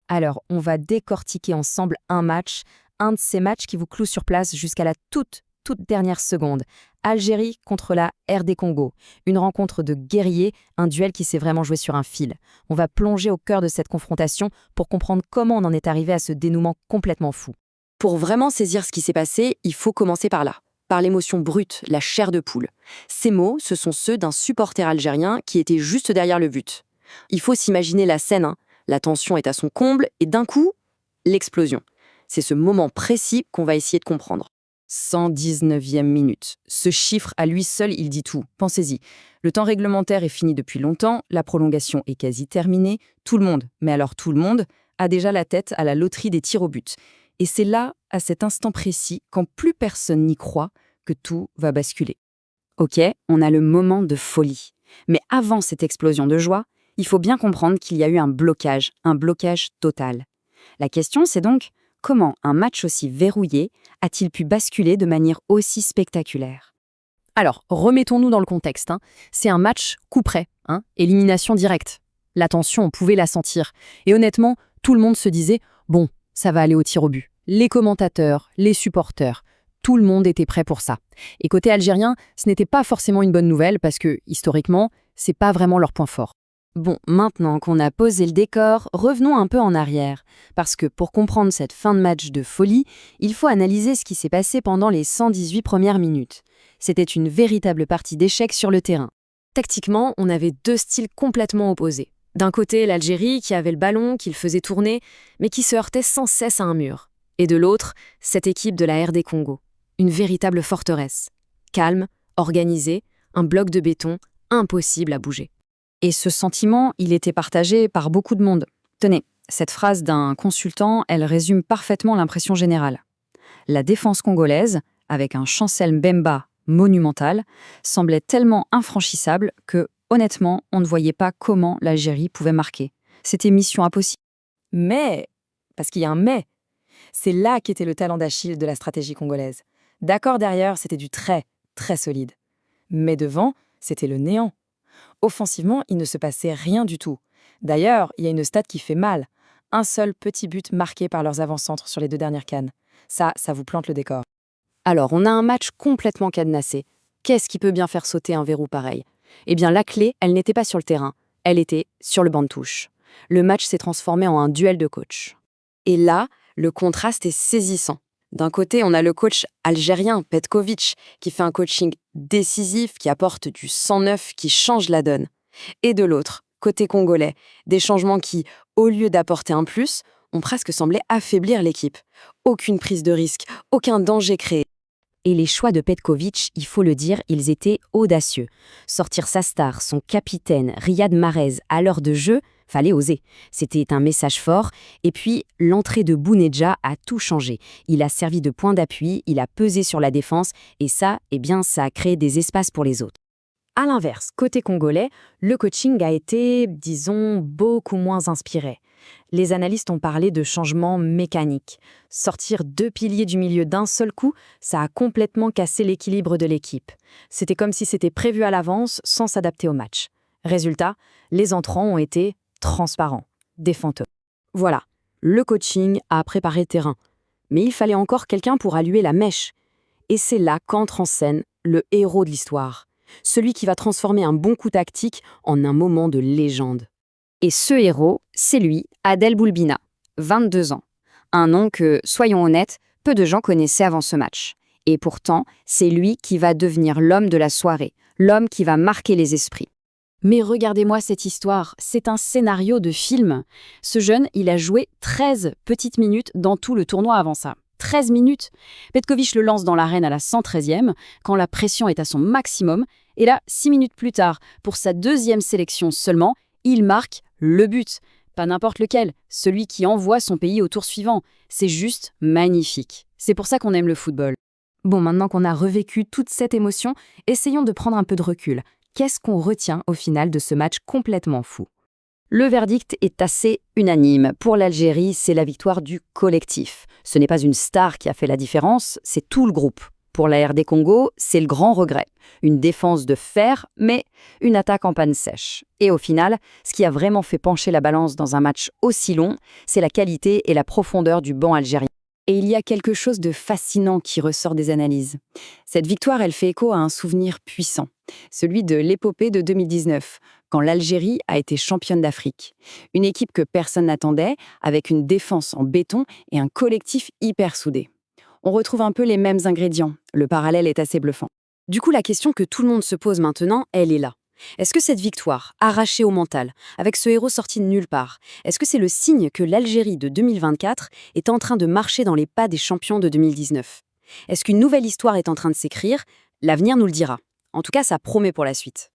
Alors, on va décortiquer ensemble un de ces matchs qui vous cloue sur place jusqu'à la toute dernière seconde. Algérie contre la RD Congo. Une rencontre de guerriers, un duel qui s'est vraiment joué sur un fil. On va plonger au cœur de cette confrontation pour comprendre comment on en est arrivé à ce dénouement complètement fou. Pour vraiment saisir ce qui s'est passé, il faut commencer par là, par l'émotion brute, la chair de poule. Ces mots, ce sont ceux d'un supporter algérien qui était juste derrière le but. Il faut s'imaginer la scène, hein. La tension est à son comble et d'un coup, l'explosion. C'est ce moment précis qu'on va essayer de comprendre. 119e minute. Ce chiffre, à lui seul, il dit tout. Pensez-y. Le temps réglementaire est fini depuis longtemps, la prolongation est quasi terminée. Tout le monde, mais alors tout le monde, a déjà la tête à la loterie des tirs au but. Et c'est là, à cet instant précis, quand plus personne n'y croit, que tout va basculer. Ok, on a le moment de folie. Mais avant cette explosion de joie, il faut bien comprendre qu'il y a eu un blocage total. La question, c'est donc, comment un match aussi verrouillé a-t-il pu basculer de manière aussi spectaculaire? Alors, remettons-nous dans le contexte. C'est un match coup près, élimination directe. La tension, on pouvait la sentir. Et honnêtement, tout le monde se disait « bon, ça va aller au tir au but ». Les commentateurs, les supporters, tout le monde était prêt pour ça. Et côté algérien, ce n'était pas forcément une bonne nouvelle parce que, historiquement, c'est pas vraiment leur point fort. Bon, maintenant qu'on a posé le décor, revenons un peu en arrière. Parce que pour comprendre cette fin de match de folie, il faut analyser ce qui s'est passé pendant les 118 premières minutes. C'était une véritable partie d'échecs sur le terrain. Tactiquement, on avait deux styles complètement opposés. D'un côté, l'Algérie qui avait le ballon, qui le faisait tourner, mais qui se heurtait sans cesse à un mur. Et de l'autre, cette équipe de la RD Congo. Une véritable forteresse. Calme, organisée, un bloc de béton, impossible à bouger. Et ce sentiment, il était partagé par beaucoup de monde. Tenez, cette phrase d'un consultant, elle résume parfaitement l'impression générale. La défense congolaise, avec un Chancel Mbemba monumental, semblait tellement infranchissable que, honnêtement, on ne voyait pas comment l'Algérie pouvait marquer. C'était mission impossible. Mais, parce qu'il y a un mais, c'est là qu'était le talent d'Achille de la stratégie congolaise. D'accord, derrière, c'était du très solide. Mais devant, c'était le néant. Offensivement, il ne se passait rien du tout. D'ailleurs, il y a une stat qui fait mal. Un seul petit but marqué par leurs avant-centres sur les 2 dernières CAN. Ça vous plante le décor. Alors, on a un match complètement cadenassé. Qu'est-ce qui peut bien faire sauter un verrou pareil? Eh bien, la clé, elle n'était pas sur le terrain. Elle était sur le banc de touche. Le match s'est transformé en un duel de coach. Et là, le contraste est saisissant. D'un côté, on a le coach algérien, Petković, qui fait un coaching décisif, qui apporte du sang neuf, qui change la donne. Et de l'autre, côté congolais, des changements qui, au lieu d'apporter un plus, ont presque semblé affaiblir l'équipe. Aucune prise de risque, aucun danger créé. Et les choix de Petković, il faut le dire, ils étaient audacieux. Sortir sa star, son capitaine, Riyad Mahrez, à l'heure de jeu, fallait oser. C'était un message fort. Et puis, l'entrée de Bounedjah a tout changé. Il a servi de point d'appui, il a pesé sur la défense, et ça, ça a créé des espaces pour les autres. À l'inverse, côté congolais, le coaching a été, disons, beaucoup moins inspiré. Les analystes ont parlé de changements mécaniques. Sortir 2 piliers du milieu d'un seul coup, ça a complètement cassé l'équilibre de l'équipe. C'était comme si c'était prévu à l'avance, sans s'adapter au match. Résultat, les entrants ont été transparents, défendeurs. Voilà, le coaching a préparé le terrain. Mais il fallait encore quelqu'un pour allumer la mèche. Et c'est là qu'entre en scène le héros de l'histoire. Celui qui va transformer un bon coup tactique en un moment de légende. Et ce héros, c'est lui, Adel Boulbina, 22 ans. Un nom que, soyons honnêtes, peu de gens connaissaient avant ce match. Et pourtant, c'est lui qui va devenir l'homme de la soirée, l'homme qui va marquer les esprits. Mais regardez-moi cette histoire, c'est un scénario de film. Ce jeune, il a joué 13 petites minutes dans tout le tournoi avant ça. 13 minutes. Petković le lance dans l'arène à la 113e, quand la pression est à son maximum. Et là, 6 minutes plus tard, pour sa 2e sélection seulement, il marque le but. Pas n'importe lequel, celui qui envoie son pays au tour suivant. C'est juste magnifique. C'est pour ça qu'on aime le football. Bon, maintenant qu'on a revécu toute cette émotion, essayons de prendre un peu de recul. Qu'est-ce qu'on retient au final de ce match complètement fou? Le verdict est assez unanime. Pour l'Algérie, c'est la victoire du collectif. Ce n'est pas une star qui a fait la différence, c'est tout le groupe. Pour la RD Congo, c'est le grand regret. Une défense de fer, mais une attaque en panne sèche. Et au final, ce qui a vraiment fait pencher la balance dans un match aussi long, c'est la qualité et la profondeur du banc algérien. Et il y a quelque chose de fascinant qui ressort des analyses. Cette victoire, elle fait écho à un souvenir puissant, celui de l'épopée de 2019, quand l'Algérie a été championne d'Afrique. Une équipe que personne n'attendait, avec une défense en béton et un collectif hyper soudé. On retrouve un peu les mêmes ingrédients. Le parallèle est assez bluffant. Du coup, la question que tout le monde se pose maintenant, elle est là. Est-ce que cette victoire, arrachée au mental, avec ce héros sorti de nulle part, est-ce que c'est le signe que l'Algérie de 2024 est en train de marcher dans les pas des champions de 2019 ? Est-ce qu'une nouvelle histoire est en train de s'écrire ? L'avenir nous le dira. En tout cas, ça promet pour la suite.